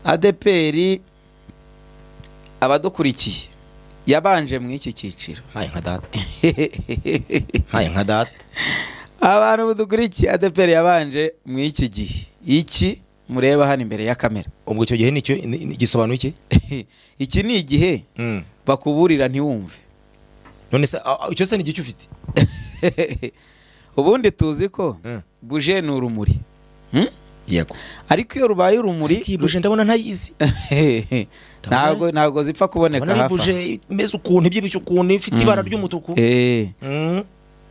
ADPR abadukurikiye yabanje mu iki cyiciro. Haye nka data. Abantu budukurikiye ADPR yabanje mu iki gihe. Iki mureba hano imbere ya kamera. Ubwo icyo gihe nicyo gisobanuye iki? Iki ni igihe bakuburira ntiwumve. None se icyo se ni igihe ufite? Ubundi tuzi ko buje ni urumuri. Yego. Ariko iyo rubaye urumuri buje ndabona ntayizi. Ntabwo zipfa kuboneka hafa. Buje meze ukuntu ibyibishye ukuntu ifite ibara ry'umutuku.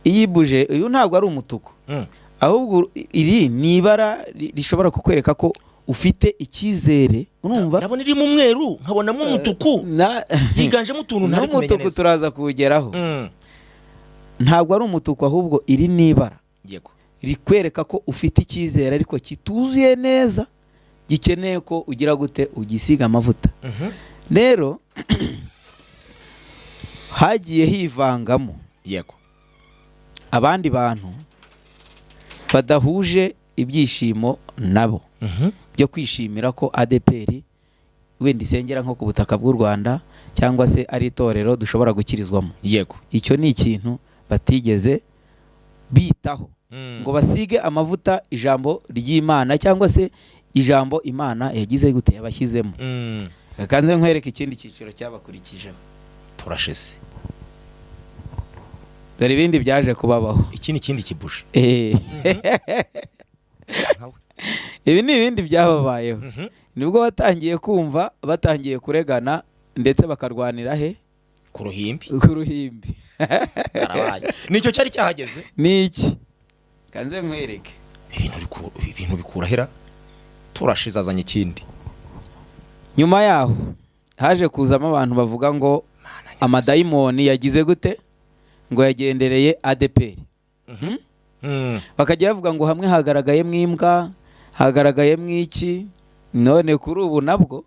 Iyi buje uyu ntabwo ari umutuku. Ahubwo iri ni ibara rishobora kukwereka ko ufite icyizere. Urumva? Ndabona iri mu mweru nkabonamo umutuku. Higanjemo utuntu ntari kumenya neza. Umutuku turaza kuwugeraho. Ntabwo ari umutuku ahubwo iri ni ibara. Yego. Rikwereka ko ufite icyizere ariko kituzuye neza, gikeneye ko ugira gute ugisiga amavuta. Rero hagiye hivangamo yego abandi bantu badahuje ibyishimo nabo byo kwishimira ko ADPR wenda isengera nko ku butaka bw'u Rwanda cyangwa se ari itorero dushobora gukirizwamo. Yego. Icyo ni ikintu batigeze bitaho ngo basige amavuta ijambo ry'Imana cyangwa se ijambo Imana yagize gute yabashyizemo. Kanze nkwereka ikindi cyiciro cyabakurikijeho. Turashese. Dore ibindi byaje kubabaho. Iki ni ikindi kibuje. Ibi ni ibindi byababayeho. Nibwo batangiye kumva, batangiye kuregana ndetse bakarwanira he? Ku ruhimbi. Karabaye. Nicyo cyari cyahageze? Niki? Kanze nkwereke. Ibintu bikurahera. Turashize azanye ikindi. Nyuma yaho haje kuzamo abantu bavuga ngo amadayimoni yagize gute? Ngo yagendereye ADPR. Bakajya bavuga ngo hamwe hagaragaye mwimbwa, hagaragaye mwiki. None kuri ubu nabwo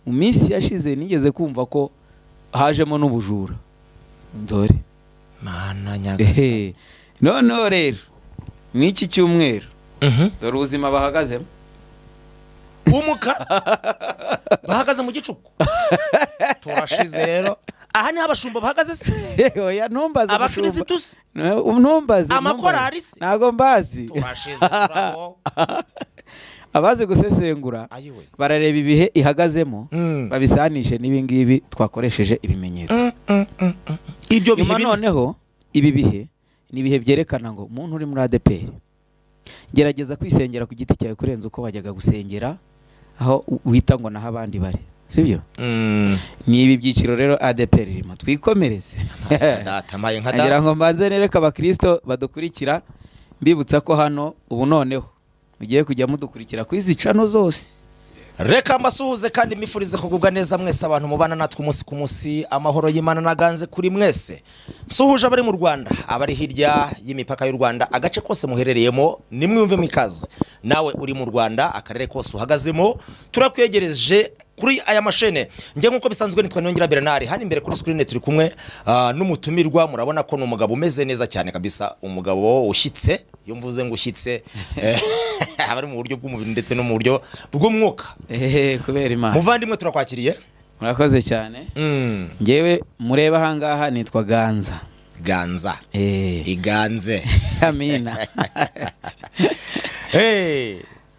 mu minsi yashize nigeze kumva ko hajemo n'ubujura. Ndore mana nyagasa. None rero mwiki cyumweru dore ubuzima bahagazemo. Umuka bahagaze mu gicuku. Turashize rero. Aha ni abashumba bahagaze se? Oya ntumbaze abakirisitu. Ntumbaze. Amakorari se? Nago mbazi. Turashize turaho. Abaze gusesengura barareba ibihe ihagazemo babisanishe n'ibingibi twakoresheje ibimenyetso. Ibyo bihe noneho ibi bihe ni ibihe byerekana ngo umuntu uri muri ADPR gerageza kwisengera ku giti cyawe kurenza uko wajyaga gusengera aho uhita ngo naho abandi bari. Sibyo? Ni ibi byiciro rero ADPR irimo. Twikomereze. Ngira ngo mbanze nereka abakristo badukurikira mbibutsa ko hano ubu noneho ugiye kujya mudukurikira kwizi cano zose. Reka mbasuhuze kandi mifurize kugubwa neza mwese abantu mubana natwe umunsi ku munsi. Amahoro y'Imana naganze kuri mwese. Suhuje abari mu Rwanda, abari hirya y'imipaka y'u Rwanda, agace kose muherereyemo nimwumve mikaze. Nawe uri mu Rwanda, akarere kose uhagazemo, turakwegereje kuri aya mashene. Nge nkuko bisanzwe nitwa Niyongira Bernard. Hano imbere kuri screen turi kumwe n'umutumirwa. Murabona ko n'umugabo umeze neza cyane kabisa, umugabo ushyitse. Iyo mvuze ngo ushyitse abari mu buryo bw'umubiri ndetse no mu buryo bw'umwuka. Kubera Imana. Muvandimwe turakwakiriye. Murakoze cyane. Ngewe mureba hangaha nitwa Ganza. Ganza. Iganze. Amina.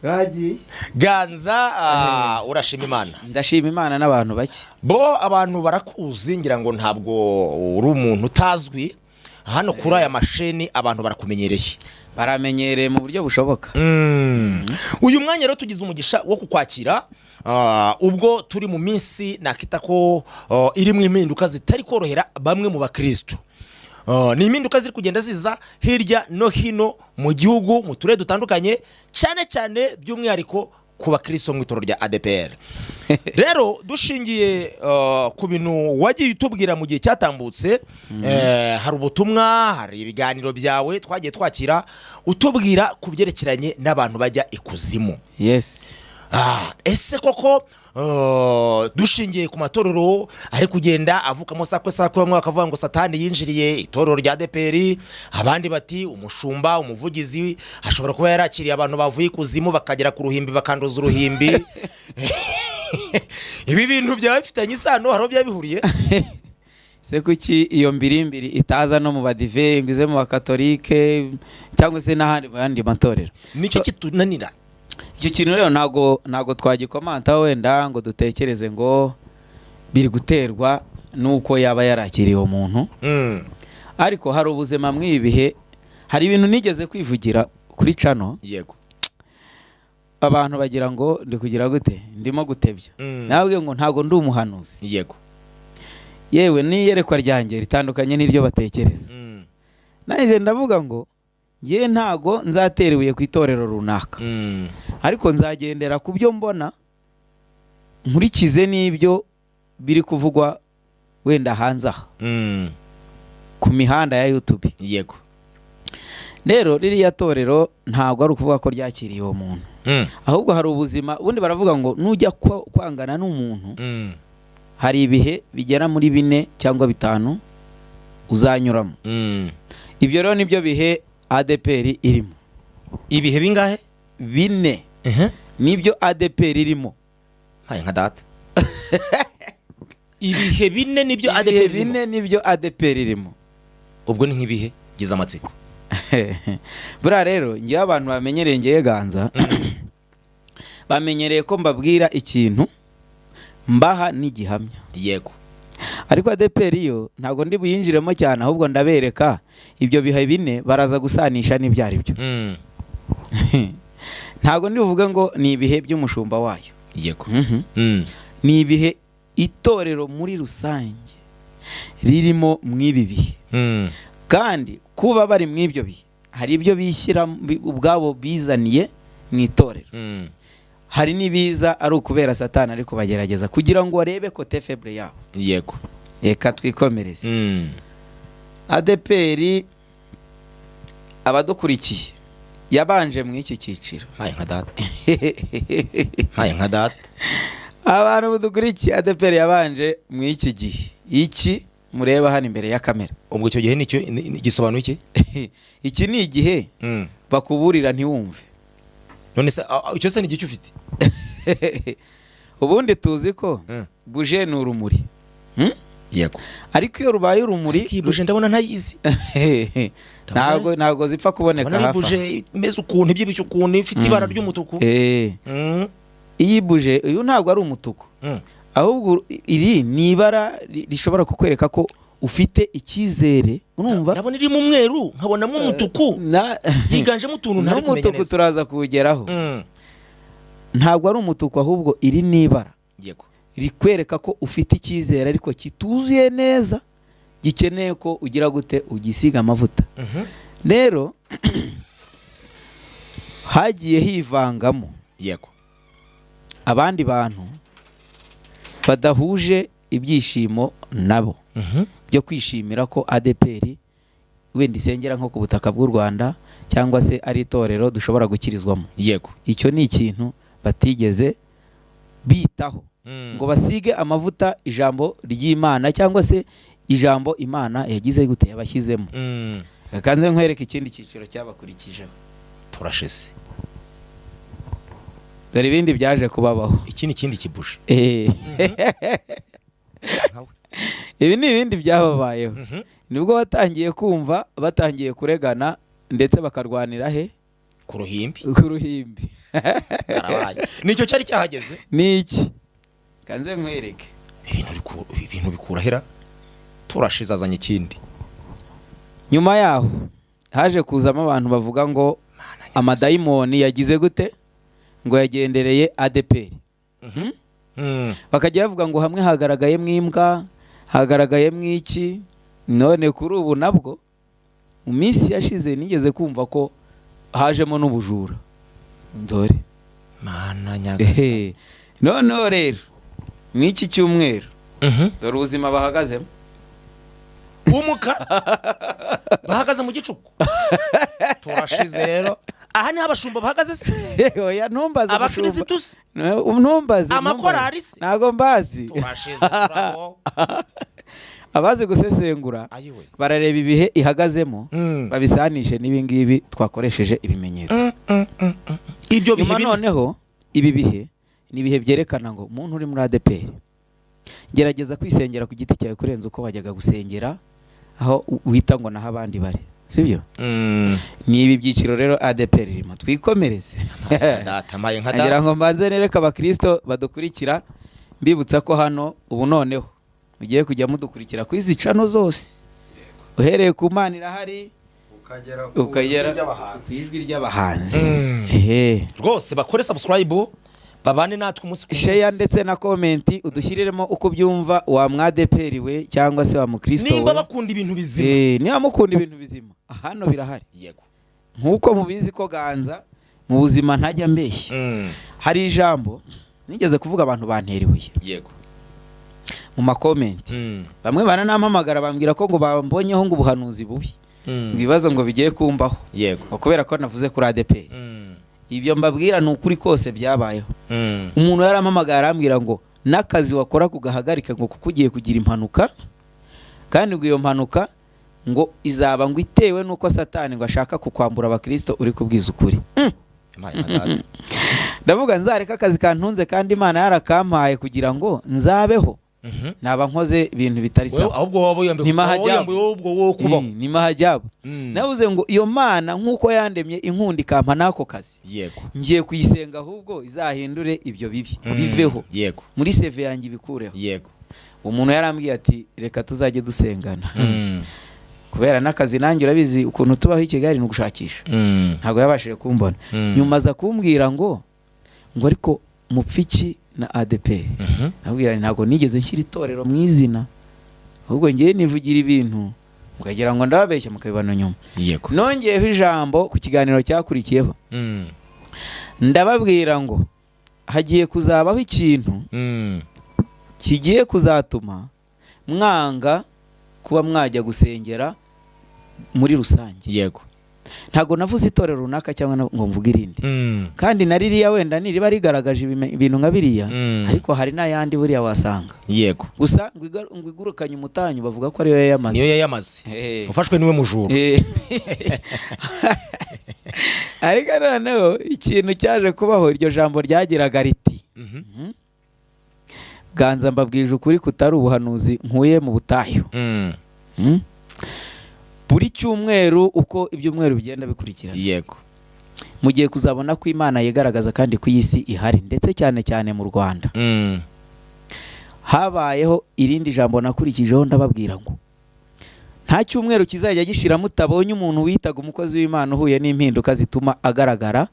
Ragiye. Ganza urashima Imana. Ndashima Imana n'abantu bake. Bo abantu barakuzi ngira ngo ntabwo uri umuntu utazwi. Hano kuri aya masheni abantu barakumenyereye. Baramenyereye mu buryo bushoboka. Uyu mwanya rero tugize umugisha wo kukwakira ubwo turi mu minsi nakita ko iri mu impinduka zitari korohera bamwe mu bakristo. Ni impinduka ziri kugenda ziza hirya no hino mu gihugu mu turere dutandukanye cyane cyane by'umwihariko ku bakristo mu itorero rya ADPR. Rero dushingiye ku bintu wagiye utubwira mu gihe cyatambutse, hari ubutumwa, hari ibiganiro byawe twagiye twakira utubwira ku byerekeranye n'abantu bajya ikuzimu. Yes. Ese koko dushingiye ku matorero ari kugenda avukamo sakwe bamwe bakavuga ngo Satani yinjiriye itorero rya ADPR, abandi bati umushumba umuvugizi ashobora kuba yarakiriye abantu bavuye ikuzimu bakagera ku ruhimbi bakanduza uruhimbi. ibi bintu byaba bifitanye isano hari aho byaba bihuriye. se kuki iyo mbirimbiri itaza no mu badive ngo ize mu bakatolike cyangwa se n'ahandi mu yandi matorero? Nicyo kitunanira. Icyo kintu rero ntago twagikomantaho wenda ngo dutekereze ngo biri guterwa nuko yaba yarakiriye uwo muntu. Ariko hari ubuzima mw'ibi bihe, hari ibintu nigeze kwivugira kuri cano. Yego. Abantu bagira ngo ndi kugira gute, ndimo gutebya. Nabwe ngo ntago ndi umuhanuzi. Yego. Yewe niyerekwa ryanjye ritandukanye n'iryo batekereza. Naje ndavuga ngo ngiye ntago nzatera ibuye ku itorero runaka. Ariko nzagendera ku byo mbona, nkurikize n'ibyo biri kuvugwa wenda hanze aha ku mihanda ya YouTube. Yego. Rero ririya torero ntabwo ari ukuvuga ko ryakiriye uwo muntu, ahubwo hari ubuzima ubundi baravuga ngo nujya kwangana n'umuntu hari ibihe bigera muri 4 cyangwa 5 uzanyuramo. Ibyo rero nibyo bihe ADPR irimo. Ibihe bingahe? 4. Nibyo ADPR irimo. Haye nka data. Ibihe 4 nibyo ADPR irimo. 4 nibyo ADPR irimo. Ubwo ni nk'ibihe gize amatsiko. Bura rero ngiye abantu bamenyereye ngiye ganza bamenyereye ko mbabwira ikintu mbaha n'igihamya. Yego. Ariko ADPR yo ntago ndi buyinjiremo cyane, ahubwo ndabereka ibyo bihe 4 baraza gusanisha n'ibyari byo. Ntago ndi buvuge ngo ni ibihe by'umushumba wayo. Yego. Ni ibihe itorero muri rusange ririmo mw'ibi bihe. Kandi kuba bari mw'ibyo bihe hari ibyo bishyira ubwabo bizaniye mu itorero. Hari nibiza ari ukubera Satani ariko bagerageza kugira ngo arebe ko tefebre yabo. Yego. Reka twikomereze. ADPR abadukurikiye yabanje mu iki cyiciro. Haye nka data. Haye nka data. Abantu budukurikiye ADPR yabanje mu iki gihe. Iki mureba hano imbere ya kamera. Ubwo icyo gihe nicyo gisobanuye iki? Iki ni igihe bakuburira ntiwumve. None se icyo se ni igihe ufite? Ubundi tuzi ko buje ni urumuri. Yego. Ariko iyo rubaye urumuri, buje ndabona ntayizi. Ntago zipfa kuboneka hafa. Buje meze ukuntu ibyibice ukuntu ifite ibara ry'umutuku. Iyi buje uyu ntabwo ari umutuku. Ahubwo iri ni ibara rishobora kukwereka ko ufite icyizere. Urumva? Ndabona iri mu mweru, nkabonamo umutuku. Higanjemo utuntu ntari kumenya neza. Umutuku turaza kuwugeraho. Ntabwo ari umutuku, ahubwo iri ni ibara. Yego. Rikwereka ko ufite icyizere ariko kituzuye neza, gikeneye ko ugira gute ugisiga amavuta. Rero hagiye hivangamo. Yego. Abandi bantu badahuje ibyishimo nabo byo kwishimira ko ADPR wenda isengera nko ku butaka bw'u Rwanda cyangwa se ari itorero dushobora gukirizwamo. Yego. Icyo ni ikintu batigeze bitaho ngo basige amavuta ijambo ry'Imana cyangwa se ijambo Imana yagize gute yabashyizemo. Kanze nkwereka ikindi cyiciro cyabakurikijeho. Turashese. Dore ibindi byaje kubabaho. Iki ni ikindi kibuje. Ibi ni ibindi byababayeho. Nibwo batangiye kumva, batangiye kuregana ndetse bakarwanira he? Ku ruhimbi. Ku ruhimbi. Karabaye. Nicyo cyari cyahageze. Niki? Kanze nkwereke. Ibintu bikurahera. Turashize azanye ikindi. Nyuma yaho haje kuzamo abantu bavuga ngo amadayimoni yagize gute? Ngo yagendereye ADPR. Bakajya bavuga ngo hamwe hagaragaye mwimbwa, hagaragaye mwiki. None kuri ubu nabwo mu minsi yashize nigeze kumva ko hajemo n'ubujura. Ndore Mana nyagasa. None rero mwiki cyumweru dore ubuzima bahagazemo. Umuka bahagaze mu gicuku. Turashize rero. Aha ni abashumba bahagaze se? Oya ntumbaze abakirisitu. Ntumbaze. Amakorari se? Nago mbazi. Turashize turabo. Abazi gusesengura barareba ibihe ihagazemo babisanishe n'ibingibi twakoresheje ibimenyetso. Ibyo bihe noneho ibi bihe ni ibihe byerekana ngo umuntu uri muri ADPR gerageza kwisengera ku giti cyawe kurenza uko wajyaga gusengera aho wita ngo naho abandi bari, sibyo? Ni ibi byiciro rero ADPR irimo. Twikomereze. Ngira ngo mbanze nereka abakristo badukurikira mbibutsa ko hano ubu noneho ugiye kujya mudukurikira ku izi cano zose, uhereye ku Mana irahari ukagera ku ijwi ry'abahanzi. Rwose bakore subscribe babane natwe umunsi ku munsi, share ndetse na comment udushyiriremo uko byumva wa mwadeperi we cyangwa se wa mukristo we, nimba bakunda ibintu bizima. niba mukunda ibintu bizima hano birahari. Yego, nkuko mubizi ko Ganza mu buzima ntajya mbeshya. Hari ijambo nigeze kuvuga abantu banteriwe. Yego, mu makomenti bamwe baranampamagara bambwira ko ngo bambonyeho ngo ubuhanuzi bubi, ibibazo ngo bigiye kumbaho. Yego, kubera ko navuze kuri ADPR. Ibyo mbabwira ni ukuri kose byabayeho. Umuntu yarampamagara arambwira ngo n'akazi wakora kugahagarika ngo kuko ugiye kugira impanuka, kandi ngo iyo mpanuka ngo izaba ngo itewe nuko Satani ngo ashaka kukwambura abakristo uri kubwiza ukuri. Ndavuga nzareka akazi kantunze kandi Imana yarakampaye kugira ngo nzabeho. Naba nkoze ibintu bitari sawa. Ahubwo wabo yambe wo kubaho. Ni mahajyabo. Navuze ngo iyo Mana nkuko yandemye inkundi kampa nako kazi. Yego, Ngiye kuyisenga ahubwo izahindure ibyo bibi biveho. Yego, Muri save yanjye bikureho. Yego, umuntu yarambwiye ati reka tuzajye dusengana kubera n'akazi nanjye urabizi ukuntu tubaho i Kigali no gushakisha ntago yabashije kumbona nyuma za kumbwira ngo ariko mupfiki na ADP abwira ntago nigeze nshyira itorero mu izina ahubwo ngiye nivugira ibintu mukagira ngo ndababeshya mukabibana nyuma yego nongeyeho ijambo ku kiganiro cyakurikiyeho ndababwira ngo hagiye kuzabaho ikintu kigiye kuzatuma mwanga kuba mwajya gusengera muri rusange yego ntago navuze itorero runaka cyangwa ngo mvuge irindi kandi naririya wenda niriba rigaragaje ibintu nka biriya ariko hari n'ayandi buriya wasanga yego gusa ngo igurukanye umutanyu bavuga ko ariyo yayamaze niyo yayamaze ufashwe niwe mujuru ariko noneho ikintu cyaje kubaho iryo jambo ryagiraga riti Ganza mbabwije ukuri kutari ubuhanuzi nkuye mu butayu buri cyumweru uko ibyumweru bigenda bikurikirana yego mugiye kuzabona ko Imana yigaragaza kandi ku isi ihari ndetse cyane cyane mu Rwanda habayeho irindi jambo nakurikijeho ndababwira ngo nta cyumweru kizajya gishira mutabonye umuntu witaga umukozi w'Imana uhuye n'impinduka zituma agaragara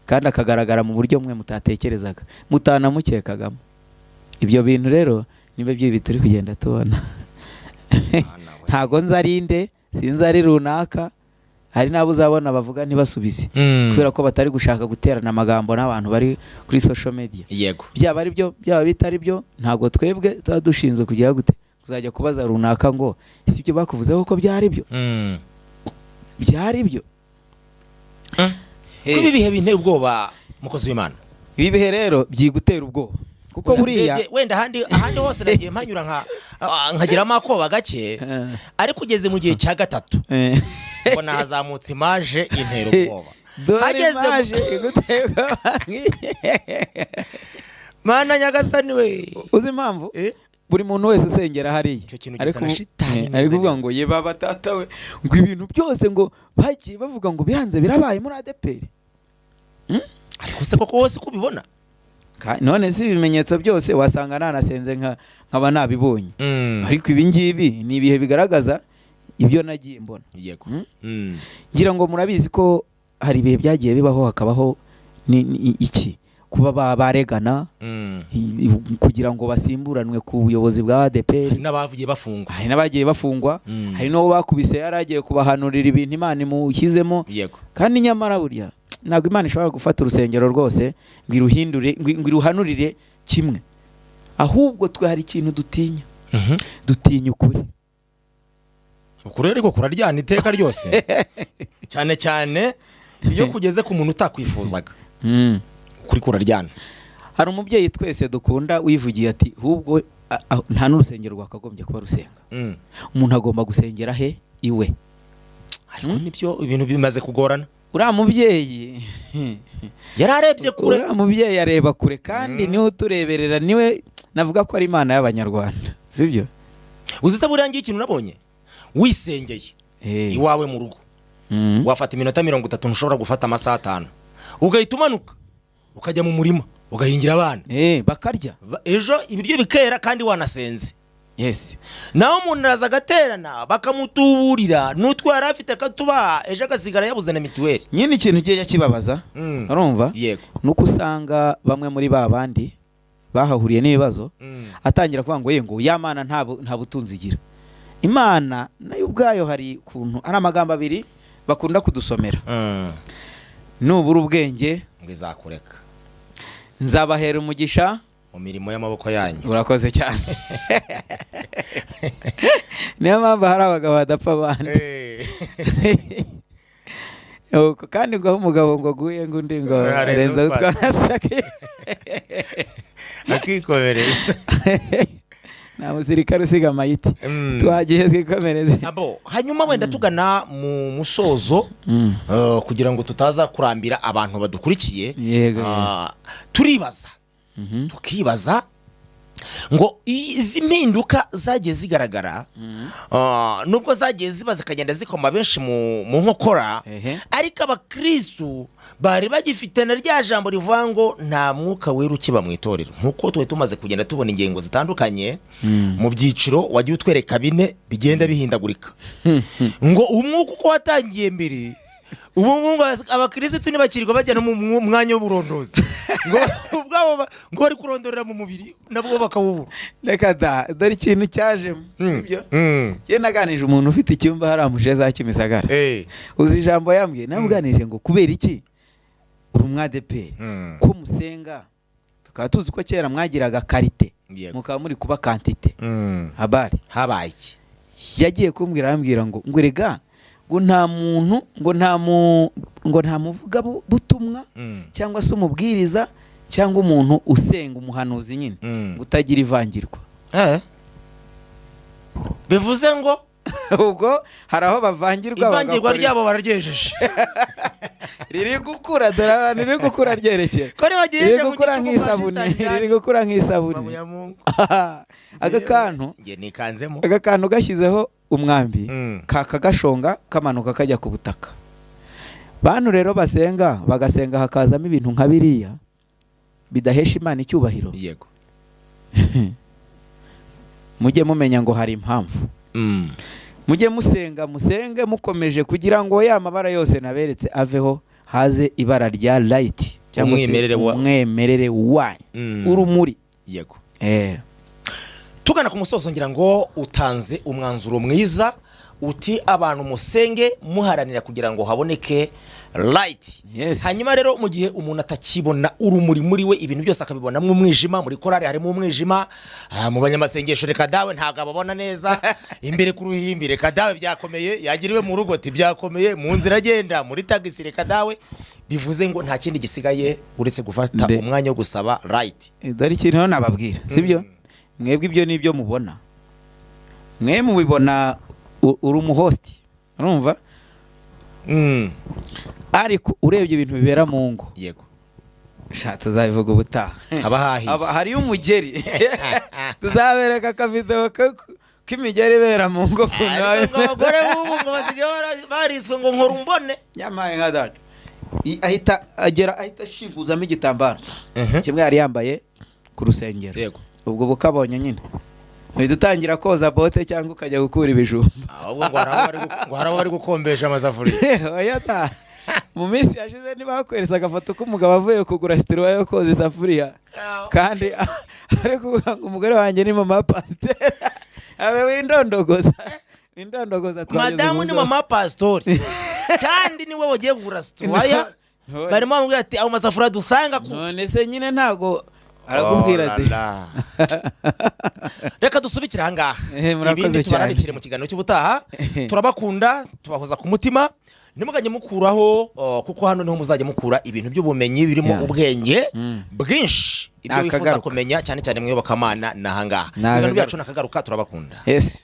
kandi akagaragara mu buryo mwe mutatekerezaga mutanamukekagamo ibyo bintu rero nibe byo bituri kugenda tubona ntago nzarinde sinzi ari runaka hari nabo uzabona bavuga ntibasubize kubera ko batari gushaka guterana amagambo n'abantu bari kuri social media yego byaba ari byo byaba bitari byo ntago twebwe tuba dushinzwe kugira gute kuzajya kubaza runaka ngo isi byo bakuvuzeho ko byari byo byari byo kubi bihe bintera ubwoba mukozi w'Imana ibi bihe rero byigutera ubwoba kuko buriya wenda ahandi hose nagiye mpanyura nkagiramo akoba gake ariko ugeze mu gihe cya gatatu mbona hazamutse imaje intera ubwoba hageze igutega Mana nyagasani we uzi impamvu buri muntu wese usengera hariya ariko kuvuga ngo ye baba tata we ngo ibintu byose ngo bagiye bavuga ngo biranze birabaye muri ADPR ariko se koko wose kubibona none si ibimenyetso byose wasanga nanasenze nkaba nabibonye ariko ibi ngibi ni ibihe bigaragaza ibyo nagiye mbona yego ngira ngo murabizi ko hari ibihe byagiye bibaho hakabaho iki kuba baregana kugira ngo basimburanwe ku buyobozi bwa ADPR hari n'abagiye bafungwa hari n'uwo bakubise yaragiye kubahanurira ibintu Imana imushyizemo kandi nyamara burya ntabwo Imana ishobora gufata urusengero rwose ngo iruhanurire kimwe ahubwo twe hari ikintu dutinya ukuri ariko kuraryana iteka ryose cyane cyane iyo kugeze ku muntu utakwifuzaga ukuri kuraryana hari umubyeyi twese dukunda wivugiye ati hubwo nta n'urusengero rwakagombye kuba rusenga umuntu agomba gusengera he iwe ariko nibyo ibintu bimaze kugorana uriya mubyeyi yararebye kure. uriya mubyeyi areba kure kandi niwe utureberera, niwe navuga ko ari Imana y'Abanyarwanda, sibyo? Uzi se buriya ngiye ikintu nabonye wisengeye iwawe mu rugo wafata iminota 30 ntushobora gufata amasaha 5 ugahita umanuka ukajya mu murima ugahingira abana bakarya ejo ibiryo bikera kandi wanasenze. Yes. Naho umuntu araza agaterana bakamutuburira n'utwo yari afite akatuba ejo agasigara yabuze na mituweli. Nyine ikintu kigiye kibabaza urumva yego nuko usanga bamwe muri ba bandi bahahuriye n'ibibazo atangira kuvuga ngo yengo ya Mana nta butunzi igira. Imana nayo ubwayo hari kuntu ari amagambo abiri bakunda kudusomera. Nubura ubwenge ngo izakureka, nzabahera umugisha mu mirimo y'amaboko yanyu. Urakoze cyane. Niyo mpamvu hari abagabo badapfa abandi. Kandi ngo umugabo ngo aguye ngo undi ngo arenza utwasake akikomereza. Nta musirikare usiga amayiti. Twagiye twikomereze. Hanyuma wenda tugana mu musozo kugira ngo tutaza kurambira abantu badukurikiye. Turibaza tukibaza ngo izi mpinduka zagiye zigaragara nubwo zagiye ziba zikagenda zikoma benshi mu nkokora, ariko abakristu bari bagifite na rya jambo rivuga ngo nta mwuka wera ukiba mu itorero. Nkuko tuwe tumaze kugenda tubona ingengo zitandukanye mu byiciro wagiye utwereka bine bigenda bihindagurika ngo umwuka uko watangiye mbere ubu abakristo ntibakirwa bajya no mu mwanya w'uburondozi ngo ubwabo ngo bari kurondorera mu mubiri nabwo bakawubura. Reka dore ikintu cyajemo, sibyo? Ye naganije umuntu ufite icyumba hari amushe za Kimisagara. Uzi ijambo yambwiye namuganije ngo kubera iki uri umwadeperi ko musenga tukaba tuzi ko kera mwagiraga karite mukaba muri kuba kantite. Habari habaye iki? Yagiye kumbwira arambwira ngo rega ngo nta muntu ngo nta muvuga butumwa cyangwa se umubwiriza cyangwa umuntu usenga umuhanuzi nyine ngo utagira ivangirwa. Bivuze ngo ubwo hari aho bavangirwa, ivangirwa ryabo bararyejeje. Riri gukura dore abantu riri gukura ryerekera riri gukura nk'isabune, riri gukura nk'isabune. Aka kantu gashyizeho umwambi kakagashonga kamanuka kajya ku butaka. Bantu rero basenga bagasenga hakazamo ibintu nka biriya bidahesha Imana icyubahiro. Yego. Mujye mumenya ngo hari impamvu. Mujye musenga musenge mukomeje kugira ngo ya mabara yose naberetse aveho haze ibara rya light cyangwa umwemerere wanyu urumuri. Yego. Tugana ku musozo ngira ngo utanze umwanzuro mwiza uti abantu musenge muharanira kugira ngo haboneke light. Hanyuma rero mu gihe umuntu atakibona urumuri muri we ibintu byose akabibona mu mwijima, muri korari harimo umwijima, mu banyamasengesho reka dawe ntago ababona neza, imbere ku ruhimbi reka dawe byakomeye, yagiriwe mu rugo ati byakomeye, mu nzira agenda muri tagisi reka dawe. Bivuze ngo nta kindi gisigaye uretse gufata umwanya wo gusaba light. Dore ikintu rero nababwira, sibyo? Mwebwe ibyo nibyo mubona, mwe mubibona uri umuhosti, urumva? Ariko urebye ibintu bibera mu ngo. Yego. Tuzabivuga ubutaha. Hari umugeri tuzabereka akavideo k'imigeri ibera mu ngo. Abagore b'ubu ngo basigaye bariswe ngo nkora umbone. Nyamaye nka data ahita ashinguzamo igitambaro kimwe yari yambaye ku rusengero. Yego. Ubwo bukabonye nyine uhita utangira koza bote cyangwa ukajya gukura ibijumba. Ngo hari abari gukombesha amasafuriya. Oya mu minsi yashize ntibakweretse agafoto k'umugabo avuye kugura sitiriwa yo koza isafuriya kandi ari kuvuga ngo umugore wanjye ni mama pasiteri abe w'indondogoza. Madamu ni mama pastori kandi niwe wagiye kugura sitiriwa barimo bamubwira ati aho masafuriya dusanga none se nyine ntago arakubwira ati reka dusubikira ahangaha ibindi tubarabikire mu kiganiro cy'ubutaha. Turabakunda tubahoza ku mutima, nimuganye mukuraho kuko hano niho muzajya mukura ibintu by'ubumenyi birimo ubwenge bwinshi, ibyo wifuza kumenya cyane cyane mwiyobokamana n'ahangaha. Ibintu byacu nakagaruka turabakunda. Yes.